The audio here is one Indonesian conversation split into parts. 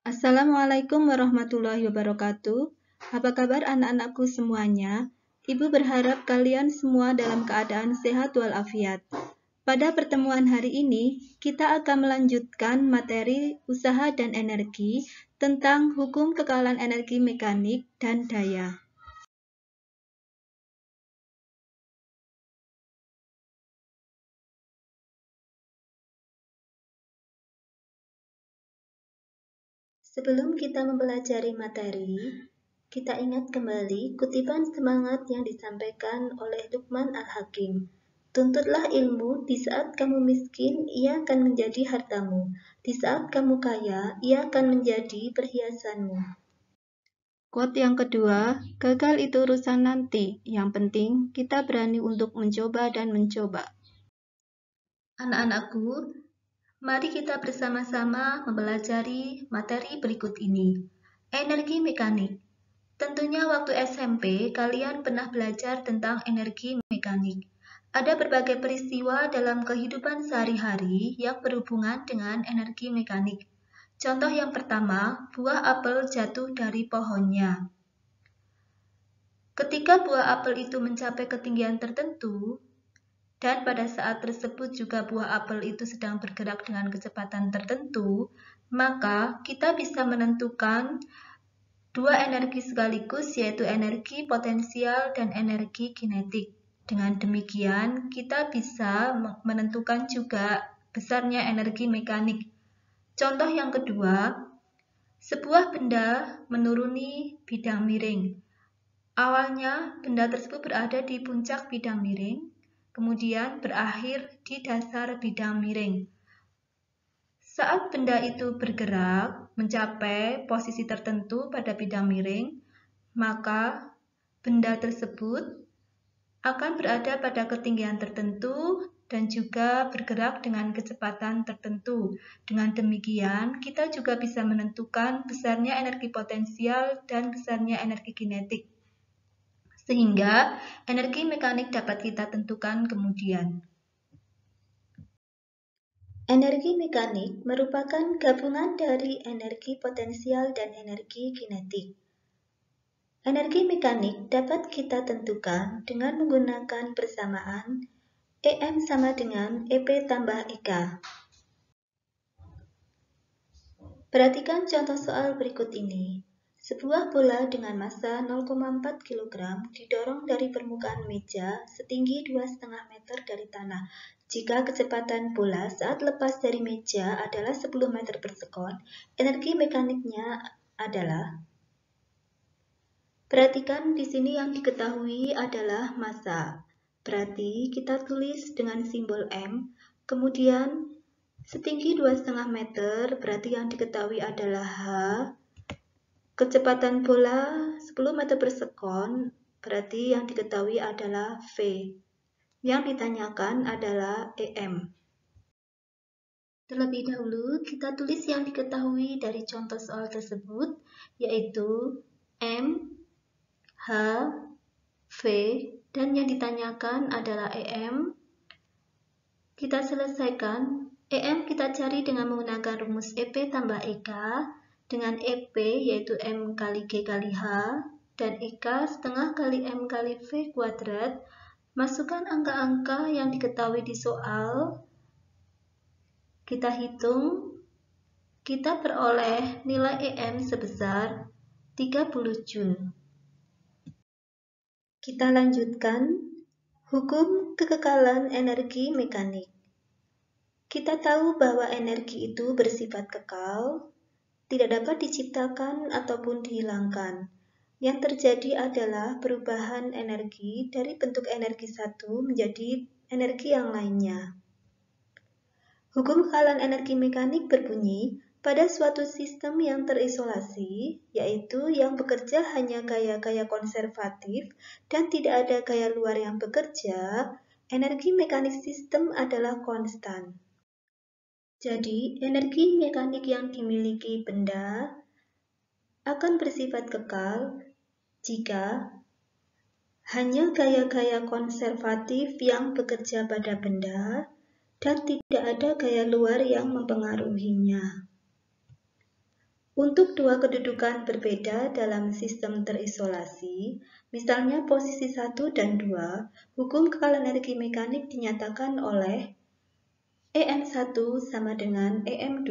Assalamualaikum warahmatullahi wabarakatuh. Apa kabar anak-anakku semuanya? Ibu berharap kalian semua dalam keadaan sehat walafiat. Pada pertemuan hari ini, kita akan melanjutkan materi usaha dan energi tentang hukum kekalan energi mekanik dan daya. Sebelum kita mempelajari materi, kita ingat kembali kutipan semangat yang disampaikan oleh Luqman Al-Hakim. Tuntutlah ilmu, di saat kamu miskin, ia akan menjadi hartamu. Di saat kamu kaya, ia akan menjadi perhiasanmu. Quote yang kedua, gagal itu urusan nanti. Yang penting, kita berani untuk mencoba dan mencoba. Anak-anakku, mari kita bersama-sama mempelajari materi berikut ini. Energi mekanik. Tentunya waktu SMP kalian pernah belajar tentang energi mekanik. Ada berbagai peristiwa dalam kehidupan sehari-hari yang berhubungan dengan energi mekanik. Contoh yang pertama, buah apel jatuh dari pohonnya. Ketika buah apel itu mencapai ketinggian tertentu, dan pada saat tersebut juga buah apel itu sedang bergerak dengan kecepatan tertentu, maka kita bisa menentukan dua energi sekaligus, yaitu energi potensial dan energi kinetik. Dengan demikian, kita bisa menentukan juga besarnya energi mekanik. Contoh yang kedua, sebuah benda menuruni bidang miring. Awalnya, benda tersebut berada di puncak bidang miring, kemudian berakhir di dasar bidang miring. Saat benda itu bergerak mencapai posisi tertentu pada bidang miring, maka benda tersebut akan berada pada ketinggian tertentu dan juga bergerak dengan kecepatan tertentu. Dengan demikian, kita juga bisa menentukan besarnya energi potensial dan besarnya energi kinetik. Sehingga energi mekanik dapat kita tentukan kemudian. Energi mekanik merupakan gabungan dari energi potensial dan energi kinetik. Energi mekanik dapat kita tentukan dengan menggunakan persamaan EM sama dengan EP tambah EK. Perhatikan contoh soal berikut ini. Sebuah bola dengan massa 0,4 kg didorong dari permukaan meja setinggi 2,5 meter dari tanah. Jika kecepatan bola saat lepas dari meja adalah 10 meter per sekon, energi mekaniknya adalah. Perhatikan di sini yang diketahui adalah massa. Berarti kita tulis dengan simbol M, kemudian setinggi 2,5 meter, berarti yang diketahui adalah H. Kecepatan bola 10 meter per sekon, berarti yang diketahui adalah V. Yang ditanyakan adalah EM. Terlebih dahulu, kita tulis yang diketahui dari contoh soal tersebut, yaitu M, H, V, dan yang ditanyakan adalah EM. Kita selesaikan. EM kita cari dengan menggunakan rumus EP tambah EK, dengan EP yaitu M kali G kali H, dan EK setengah kali M kali V kuadrat. Masukkan angka-angka yang diketahui di soal, kita hitung, kita peroleh nilai EM sebesar 30 Joule. Kita lanjutkan hukum kekekalan energi mekanik. Kita tahu bahwa energi itu bersifat kekal, tidak dapat diciptakan ataupun dihilangkan. Yang terjadi adalah perubahan energi dari bentuk energi satu menjadi energi yang lainnya. Hukum kekalahan energi mekanik berbunyi, pada suatu sistem yang terisolasi, yaitu yang bekerja hanya gaya-gaya konservatif dan tidak ada gaya luar yang bekerja, energi mekanik sistem adalah konstan. Jadi, energi mekanik yang dimiliki benda akan bersifat kekal jika hanya gaya-gaya konservatif yang bekerja pada benda dan tidak ada gaya luar yang mempengaruhinya. Untuk dua kedudukan berbeda dalam sistem terisolasi, misalnya posisi 1 dan 2, hukum kekal energi mekanik dinyatakan oleh EM1 sama dengan EM2.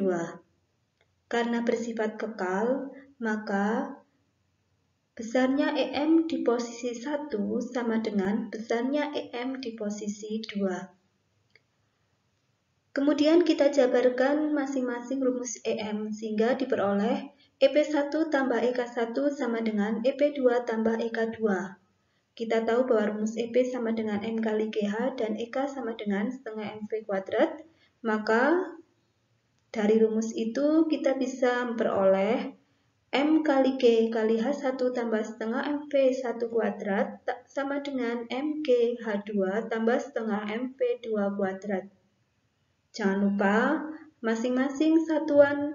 Karena bersifat kekal, maka besarnya EM di posisi 1 sama dengan besarnya EM di posisi 2. Kemudian kita jabarkan masing-masing rumus EM sehingga diperoleh EP1 tambah EK1 sama dengan EP2 tambah EK2. Kita tahu bahwa rumus EP sama dengan M kali GH dan EK sama dengan setengah MV kuadrat. Maka dari rumus itu kita bisa memperoleh M kali G kali H1 tambah setengah MV1 kuadrat sama dengan MG H2 tambah setengah MV2 kuadrat. Jangan lupa, masing-masing satuan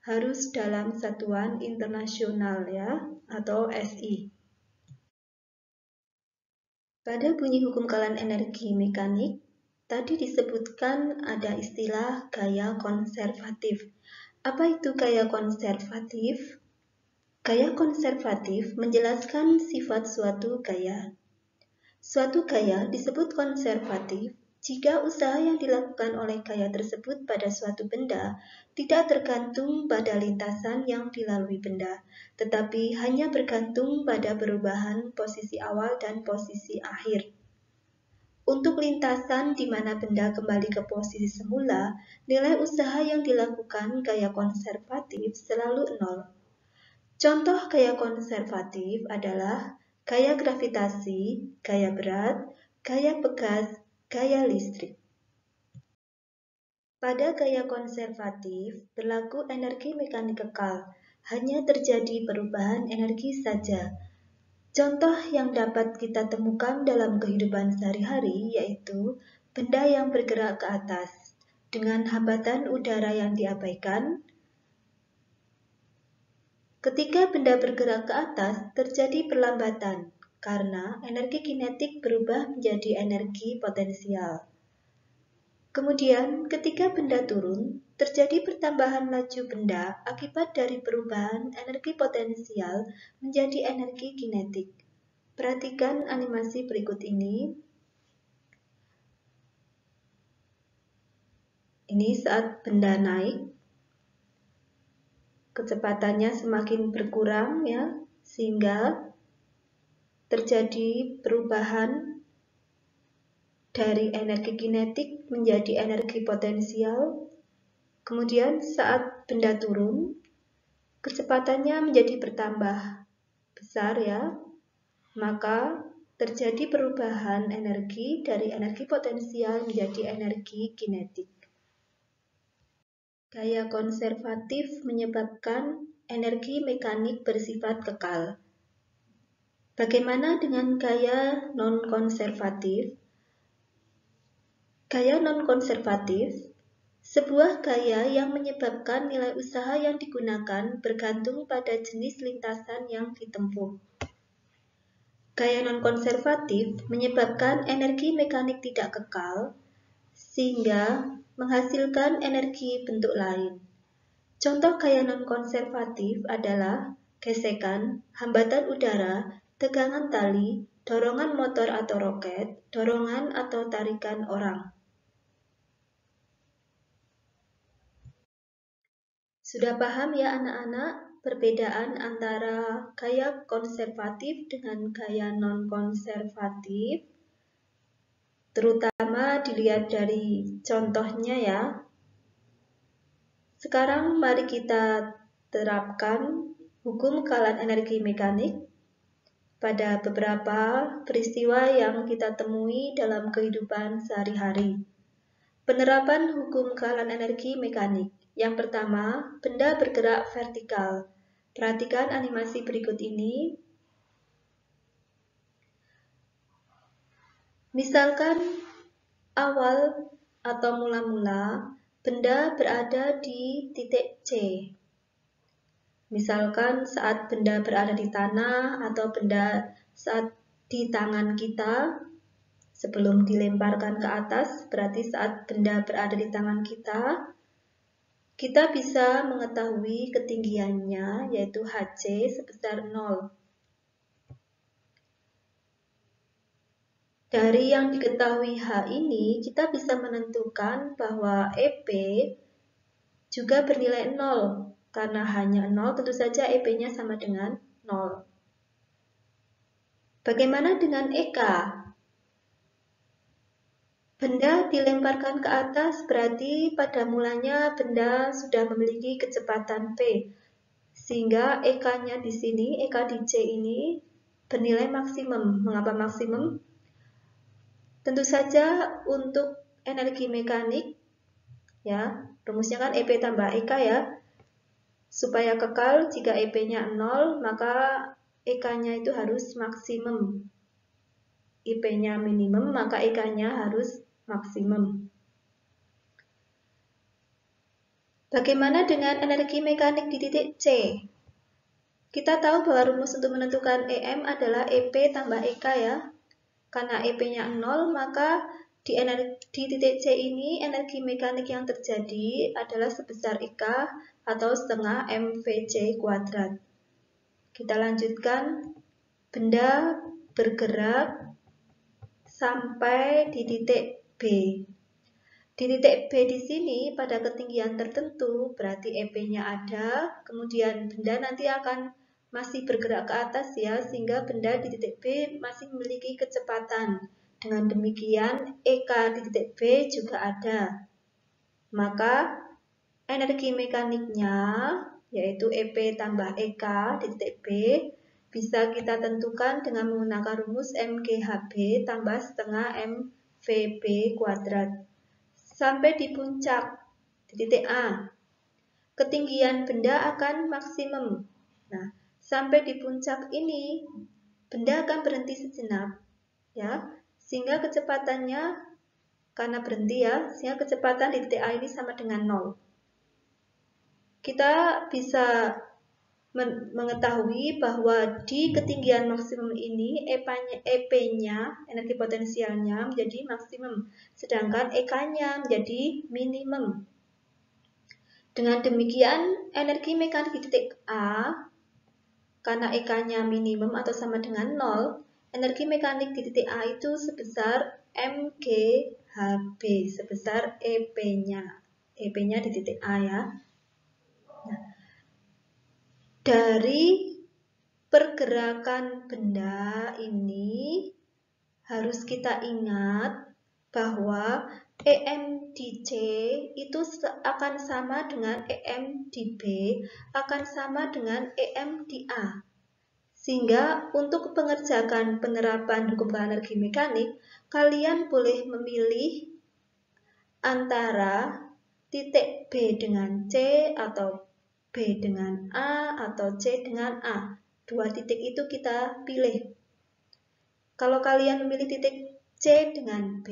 harus dalam satuan internasional ya, atau SI. Pada bunyi hukum kekalahan energi mekanik, tadi disebutkan ada istilah gaya konservatif. Apa itu gaya konservatif? Gaya konservatif menjelaskan sifat suatu gaya. Suatu gaya disebut konservatif jika usaha yang dilakukan oleh gaya tersebut pada suatu benda tidak tergantung pada lintasan yang dilalui benda, tetapi hanya bergantung pada perubahan posisi awal dan posisi akhir. Untuk lintasan di mana benda kembali ke posisi semula, nilai usaha yang dilakukan gaya konservatif selalu 0. Contoh gaya konservatif adalah gaya gravitasi, gaya berat, gaya pegas, gaya listrik. Pada gaya konservatif, berlaku energi mekanik kekal, hanya terjadi perubahan energi saja. Contoh yang dapat kita temukan dalam kehidupan sehari-hari yaitu benda yang bergerak ke atas dengan hambatan udara yang diabaikan. Ketika benda bergerak ke atas, terjadi perlambatan karena energi kinetik berubah menjadi energi potensial. Kemudian, ketika benda turun, terjadi pertambahan laju benda akibat dari perubahan energi potensial menjadi energi kinetik. Perhatikan animasi berikut ini. Ini saat benda naik, kecepatannya semakin berkurang ya, sehingga terjadi perubahan dari energi kinetik menjadi energi potensial. Kemudian saat benda turun, kecepatannya menjadi bertambah besar ya, maka terjadi perubahan energi dari energi potensial menjadi energi kinetik. Gaya konservatif menyebabkan energi mekanik bersifat kekal. Bagaimana dengan gaya non-konservatif? Gaya non-konservatif, sebuah gaya yang menyebabkan nilai usaha yang digunakan bergantung pada jenis lintasan yang ditempuh. Gaya non-konservatif menyebabkan energi mekanik tidak kekal, sehingga menghasilkan energi bentuk lain. Contoh gaya non-konservatif adalah gesekan, hambatan udara, tegangan tali, dorongan motor atau roket, dorongan atau tarikan orang. Sudah paham ya anak-anak perbedaan antara gaya konservatif dengan gaya non-konservatif? Terutama dilihat dari contohnya ya. Sekarang mari kita terapkan hukum kekalahan energi mekanik pada beberapa peristiwa yang kita temui dalam kehidupan sehari-hari. Penerapan hukum kekalahan energi mekanik. Yang pertama, benda bergerak vertikal. Perhatikan animasi berikut ini. Misalkan awal atau mula-mula benda berada di titik C. Misalkan saat benda berada di tanah atau benda saat di tangan kita sebelum dilemparkan ke atas, berarti saat benda berada di tangan kita kita bisa mengetahui ketinggiannya, yaitu HC sebesar 0. Dari yang diketahui H ini, kita bisa menentukan bahwa EP juga bernilai 0. Karena hanya 0, tentu saja EP-nya sama dengan 0. Bagaimana dengan EK? Benda dilemparkan ke atas berarti pada mulanya benda sudah memiliki kecepatan P. Sehingga EK-nya di sini, EK di C ini bernilai maksimum. Mengapa maksimum? Tentu saja untuk energi mekanik, ya, rumusnya kan EP tambah EK ya. Supaya kekal, jika EP-nya 0, maka EK-nya itu harus maksimum. EP-nya minimum, maka EK-nya harus maksimum. Bagaimana dengan energi mekanik di titik C? Kita tahu bahwa rumus untuk menentukan EM adalah EP tambah EK ya. Karena EP-nya 0, maka di titik C ini energi mekanik yang terjadi adalah sebesar EK atau setengah mvc kuadrat. Kita lanjutkan, benda bergerak sampai di titik B. Di titik B di sini pada ketinggian tertentu berarti EP-nya ada, kemudian benda nanti akan masih bergerak ke atas ya, sehingga benda di titik B masih memiliki kecepatan. Dengan demikian EK di titik B juga ada. Maka energi mekaniknya yaitu EP tambah EK di titik B bisa kita tentukan dengan menggunakan rumus MGHB tambah setengah mvb kuadrat. Sampai di puncak, di titik A, ketinggian benda akan maksimum. Nah, sampai di puncak ini, benda akan berhenti sejenak, ya, sehingga kecepatannya, karena berhenti ya, sehingga kecepatan di titik A ini sama dengan 0. Kita bisa mengetahui bahwa di ketinggian maksimum ini EP-nya, energi potensialnya menjadi maksimum, sedangkan EK-nya menjadi minimum. Dengan demikian, energi mekanik di titik A, karena EK-nya minimum atau sama dengan 0, energi mekanik di titik A itu sebesar MGHB, sebesar EP-nya. EP-nya di titik A ya. Nah, dari pergerakan benda ini harus kita ingat bahwa EM di C itu akan sama dengan EM di B, akan sama dengan EM di A. Sehingga untuk pengerjaan penerapan hukum energi mekanik, kalian boleh memilih antara titik B dengan C atau B dengan A atau C dengan A. Dua titik itu kita pilih. Kalau kalian memilih titik C dengan B,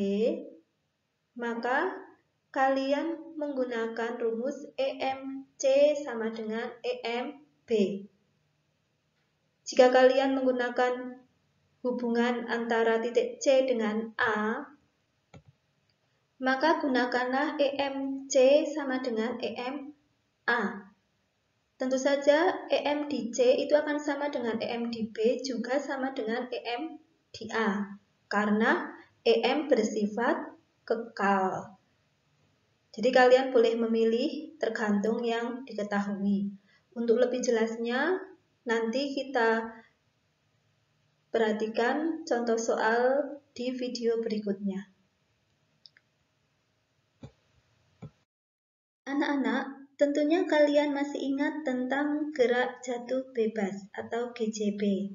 maka kalian menggunakan rumus EMC sama dengan EMB. Jika kalian menggunakan hubungan antara titik C dengan A, maka gunakanlah EMC sama dengan EMA. Tentu saja EM di C itu akan sama dengan EM di B juga sama dengan EM di A, karena EM bersifat kekal. Jadi kalian boleh memilih tergantung yang diketahui. Untuk lebih jelasnya, nanti kita perhatikan contoh soal di video berikutnya. Anak-anak, tentunya kalian masih ingat tentang gerak jatuh bebas atau GJB.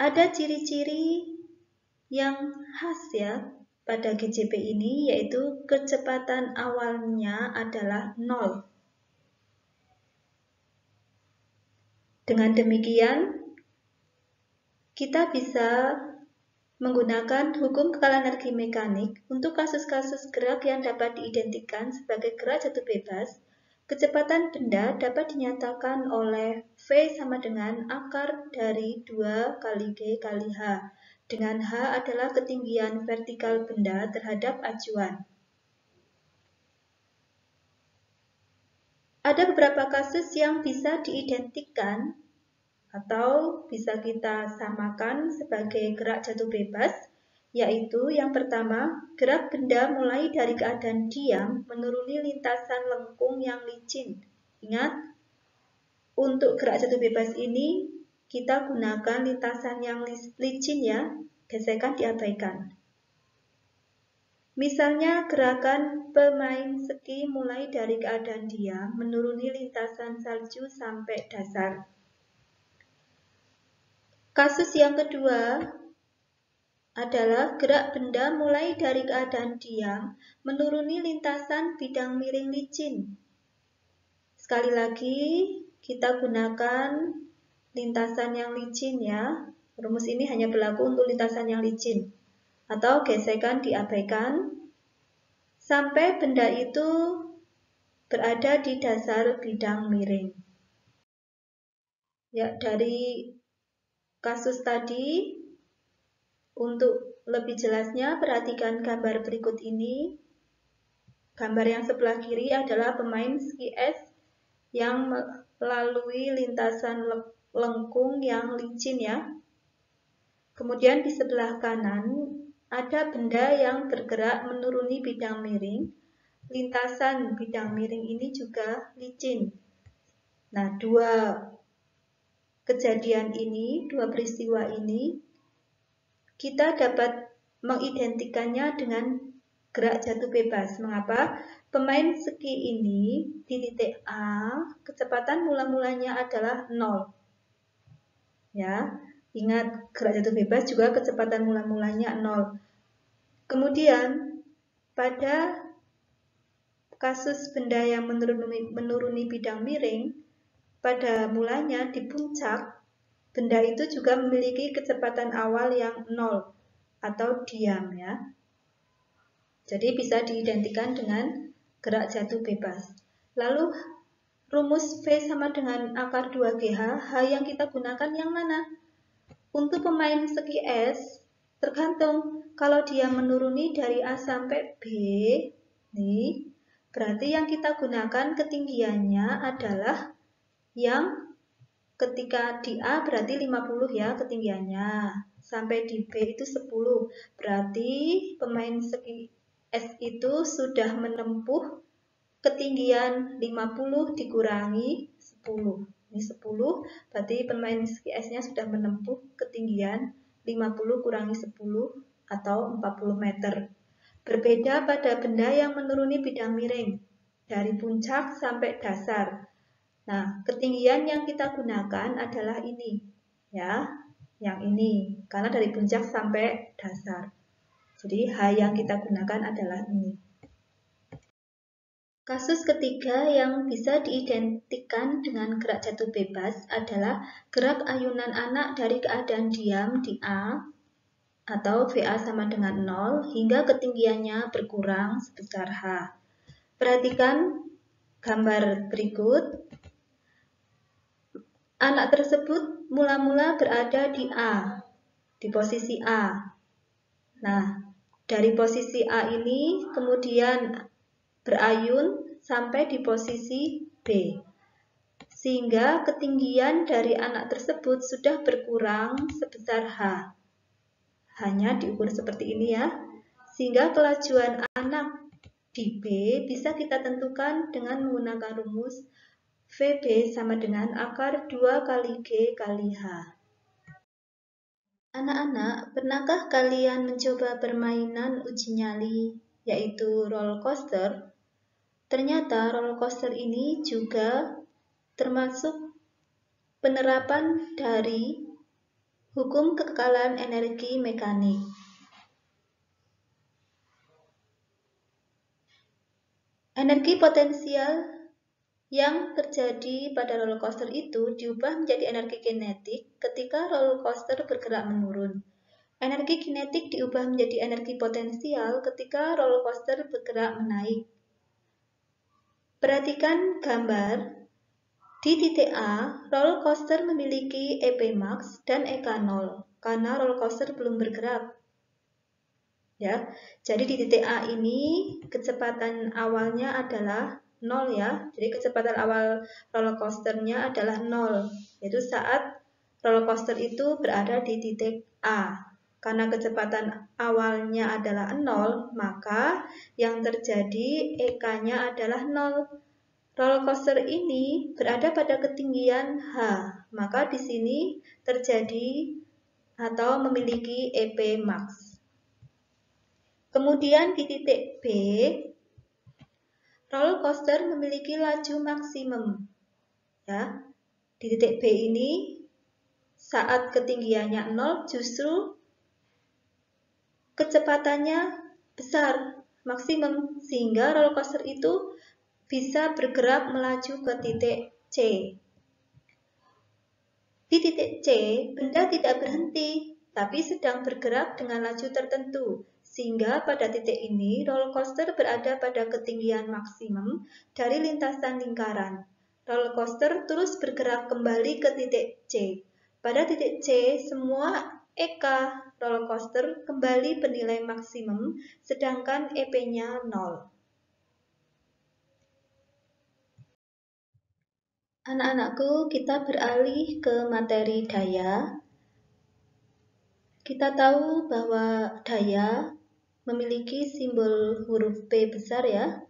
Ada ciri-ciri yang khas ya pada GJB ini, yaitu kecepatan awalnya adalah 0. Dengan demikian, kita bisa menggunakan hukum kekalahan energi mekanik untuk kasus-kasus gerak yang dapat diidentikan sebagai gerak jatuh bebas. Kecepatan benda dapat dinyatakan oleh V sama dengan akar dari 2 kali G kali H, dengan H adalah ketinggian vertikal benda terhadap acuan. Ada beberapa kasus yang bisa diidentikan atau bisa kita samakan sebagai gerak jatuh bebas, yaitu yang pertama, gerak benda mulai dari keadaan diam menuruni lintasan lengkung yang licin. Ingat, untuk gerak jatuh bebas ini kita gunakan lintasan yang licin ya, gesekan diabaikan. Misalnya gerakan pemain ski mulai dari keadaan diam menuruni lintasan salju sampai dasar. Kasus yang kedua adalah gerak benda mulai dari keadaan diam menuruni lintasan bidang miring licin. Sekali lagi, kita gunakan lintasan yang licin ya. Rumus ini hanya berlaku untuk lintasan yang licin. Atau gesekan diabaikan sampai benda itu berada di dasar bidang miring. Ya, dari kasus tadi, untuk lebih jelasnya perhatikan gambar berikut ini. Gambar yang sebelah kiri adalah pemain ski es yang melalui lintasan lengkung yang licin ya. Kemudian di sebelah kanan ada benda yang bergerak menuruni bidang miring. Lintasan bidang miring ini juga licin. Nah, dua kejadian ini, dua peristiwa ini, kita dapat mengidentikannya dengan gerak jatuh bebas. Mengapa? Pemain ski ini di titik A, kecepatan mula-mulanya adalah 0. Ya, ingat gerak jatuh bebas juga kecepatan mula-mulanya 0. Kemudian pada kasus benda yang menuruni bidang miring, pada mulanya di puncak, benda itu juga memiliki kecepatan awal yang 0 atau diam ya. Jadi bisa diidentikan dengan gerak jatuh bebas. Lalu rumus V sama dengan akar 2GH, H yang kita gunakan yang mana? Untuk pemain ski es, tergantung kalau dia menuruni dari A sampai B, nih, berarti yang kita gunakan ketinggiannya adalah yang ketika di A berarti 50 ya ketinggiannya, sampai di B itu 10, berarti pemain ski es itu sudah menempuh ketinggian 50 dikurangi 10. Ini 10, berarti pemain ski esnya sudah menempuh ketinggian 50 kurangi 10 atau 40 meter. Berbeda pada benda yang menuruni bidang miring, dari puncak sampai dasar. Nah, ketinggian yang kita gunakan adalah ini, ya, yang ini, karena dari puncak sampai dasar. Jadi, H yang kita gunakan adalah ini. Kasus ketiga yang bisa diidentikan dengan gerak jatuh bebas adalah gerak ayunan anak dari keadaan diam di A atau VA sama dengan 0 hingga ketinggiannya berkurang sebesar H. Perhatikan gambar berikut. Anak tersebut mula-mula berada di A, di posisi A. Nah, dari posisi A ini kemudian berayun sampai di posisi B, sehingga ketinggian dari anak tersebut sudah berkurang sebesar H. Hanya diukur seperti ini ya, sehingga kelajuan anak di B bisa kita tentukan dengan menggunakan rumus VB sama dengan akar 2 kali G kali H. Anak-anak, pernahkah kalian mencoba permainan uji nyali, yaitu roller coaster? Ternyata roller coaster ini juga termasuk penerapan dari hukum kekekalan energi mekanik. Energi potensial yang terjadi pada roller coaster itu diubah menjadi energi kinetik ketika roller coaster bergerak menurun. Energi kinetik diubah menjadi energi potensial ketika roller coaster bergerak menaik. Perhatikan gambar. Di titik A, roller coaster memiliki EP max dan EK 0 karena roller coaster belum bergerak. Ya, jadi di titik A ini kecepatan awalnya adalah 0 ya. Jadi kecepatan awal roller coasternya adalah 0, yaitu saat roller coaster itu berada di titik A. Karena kecepatan awalnya adalah 0, maka yang terjadi EK-nya adalah 0. Roller coaster ini berada pada ketinggian H, maka di sini terjadi atau memiliki EP max. Kemudian di titik B, roller coaster memiliki laju maksimum. Ya, di titik B ini saat ketinggiannya 0 justru kecepatannya besar, maksimum, sehingga roller coaster itu bisa bergerak melaju ke titik C. Di titik C, benda tidak berhenti, tapi sedang bergerak dengan laju tertentu, sehingga pada titik ini roller coaster berada pada ketinggian maksimum dari lintasan lingkaran. Roller coaster terus bergerak kembali ke titik C. Pada titik C, semua EK roller coaster kembali bernilai maksimum, sedangkan EP-nya 0. Anak-anakku, kita beralih ke materi daya. Kita tahu bahwa daya memiliki simbol huruf P besar ya.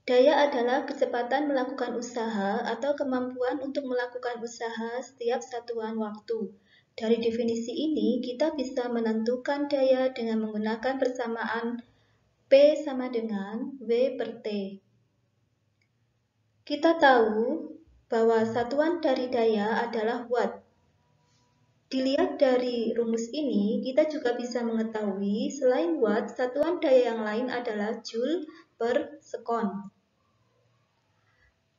Daya adalah kecepatan melakukan usaha atau kemampuan untuk melakukan usaha setiap satuan waktu. Dari definisi ini, kita bisa menentukan daya dengan menggunakan persamaan P sama dengan W per T. Kita tahu bahwa satuan dari daya adalah watt. Dilihat dari rumus ini, kita juga bisa mengetahui selain watt, satuan daya yang lain adalah joule per sekon.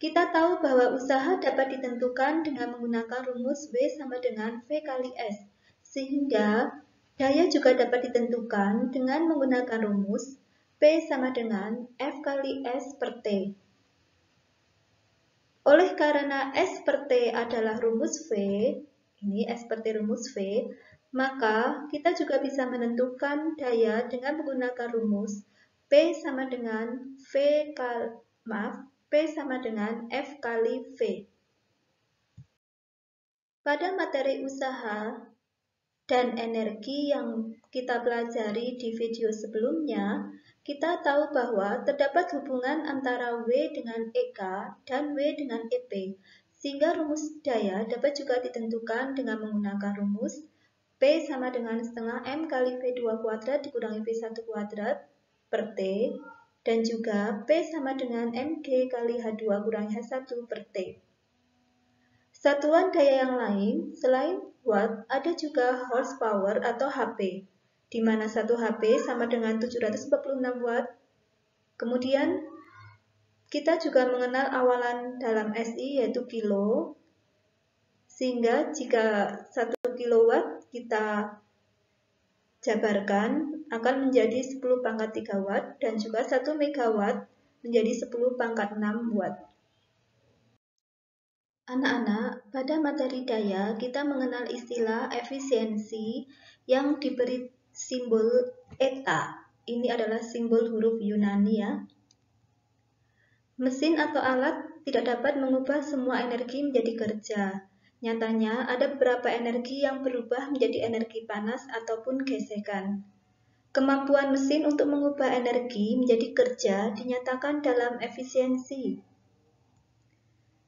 Kita tahu bahwa usaha dapat ditentukan dengan menggunakan rumus W sama dengan V kali S, sehingga daya juga dapat ditentukan dengan menggunakan rumus P sama dengan F kali S per T. Oleh karena S per T adalah rumus V, ini S per T rumus V, maka kita juga bisa menentukan daya dengan menggunakan rumus P sama dengan P sama dengan F kali V. Pada materi usaha dan energi yang kita pelajari di video sebelumnya, kita tahu bahwa terdapat hubungan antara W dengan EK dan W dengan EP, sehingga rumus daya dapat juga ditentukan dengan menggunakan rumus P sama dengan setengah M kali V2 kuadrat dikurangi V1 kuadrat per T, dan juga P sama dengan Mg kali H2 kurangi H1 per T. Satuan daya yang lain selain watt ada juga horsepower atau HP, di mana 1 HP sama dengan 746 watt. Kemudian kita juga mengenal awalan dalam SI yaitu kilo, sehingga jika 1 kilowatt kita jabarkan akan menjadi 10 pangkat 3 watt dan juga 1 megawatt menjadi 10 pangkat 6 watt. Anak-anak, pada materi daya kita mengenal istilah efisiensi yang diberi simbol eta. Ini adalah simbol huruf Yunani ya. Mesin atau alat tidak dapat mengubah semua energi menjadi kerja. Nyatanya, ada beberapa energi yang berubah menjadi energi panas ataupun gesekan. Kemampuan mesin untuk mengubah energi menjadi kerja dinyatakan dalam efisiensi.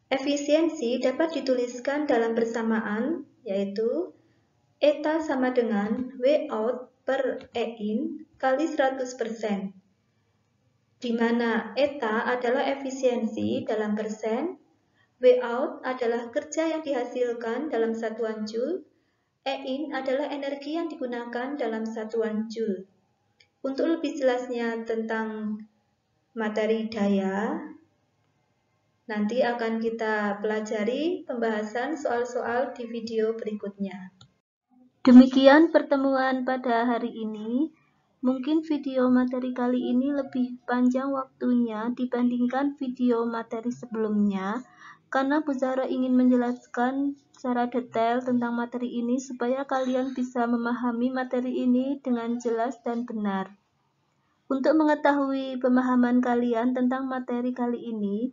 Efisiensi dapat dituliskan dalam persamaan, yaitu eta sama dengan W out per E in kali 100%, di mana eta adalah efisiensi dalam persen, W out adalah kerja yang dihasilkan dalam satuan joule, E in adalah energi yang digunakan dalam satuan joule. Untuk lebih jelasnya tentang materi daya, nanti akan kita pelajari pembahasan soal-soal di video berikutnya. Demikian pertemuan pada hari ini. Mungkin video materi kali ini lebih panjang waktunya dibandingkan video materi sebelumnya, karena Bu Zahra ingin menjelaskan secara detail tentang materi ini supaya kalian bisa memahami materi ini dengan jelas dan benar. Untuk mengetahui pemahaman kalian tentang materi kali ini,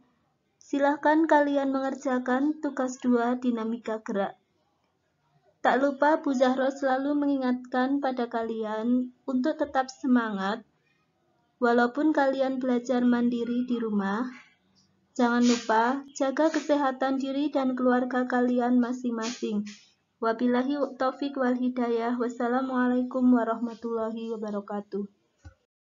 silahkan kalian mengerjakan tugas 2 dinamika gerak. Tak lupa Bu Zahro selalu mengingatkan pada kalian untuk tetap semangat, walaupun kalian belajar mandiri di rumah. Jangan lupa jaga kesehatan diri dan keluarga kalian masing-masing. Wabillahi taufik wal hidayah. Wassalamualaikum warahmatullahi wabarakatuh.